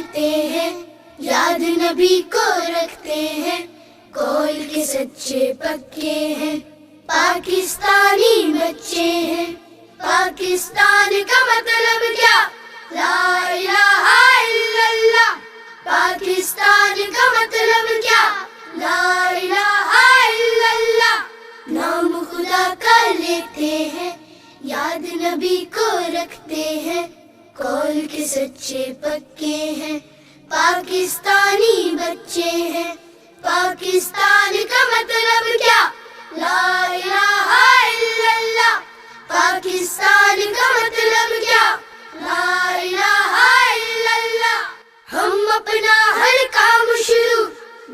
کرتے ہیں، یاد نبی کو رکھتے ہیں، کول کے سچے پکے ہیں، پاکستانی بچے ہیں۔ پاکستان کا مطلب کیا؟ لا الہ الا اللہ۔ پاکستان کا مطلب کیا؟ لا الہ الا اللہ۔ نام خدا کا لیتے ہیں، یاد نبی کو رکھتے ہیں، کول کے سچے پکے ہیں، پاکستانی بچے ہیں۔ پاکستان کا مطلب کیا؟ لا الہ الا اللہ۔ پاکستان کا مطلب کیا؟ لا الہ الا اللہ۔ ہم اپنا ہر کام شروع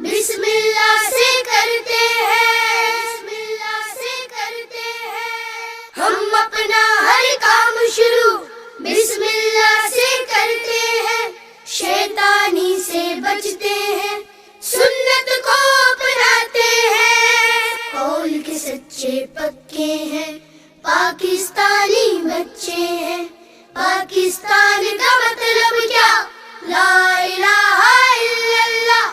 بسم اللہ سے کرتے ہیں، بسم اللہ سے کرتے ہیں۔ ہم اپنا ہر کام شروع بسم اللہ سے کرتے ہیں، شیطانی سے بچتے ہیں، سنت کو اپناتے ہیں، کول کے سچے پکے ہیں، پاکستانی بچے ہیں۔ پاکستان کا مطلب کیا؟ لا الہ الا اللہ۔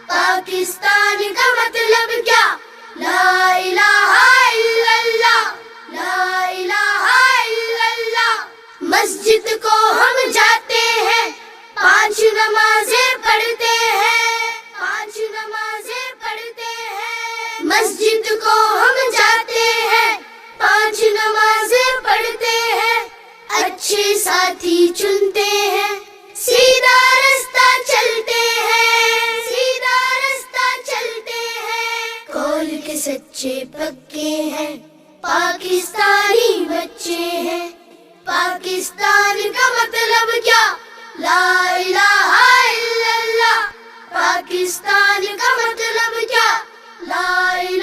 پاکستان کا مطلب کیا؟ لا الہ الا اللہ، لا الہ الا اللہ۔ مسجد کو ہم جاتے ہیں، 5 نمازیں پڑھتے ہیں، 5 نمازیں پڑھتے ہیں۔ مسجد کو ہم جاتے ہیں، 5 نمازیں پڑھتے ہیں، اچھے ساتھی چنتے ہیں، سیدھا رستہ چلتے ہیں، سیدھا رستہ چلتے ہیں، کول کے سچے پکے ہیں، پاکستانی بچے ہیں۔ پاکستان کا مطلب کیا؟ لا الہ الا اللہ۔ پاکستان کا مطلب کیا؟ لا الہ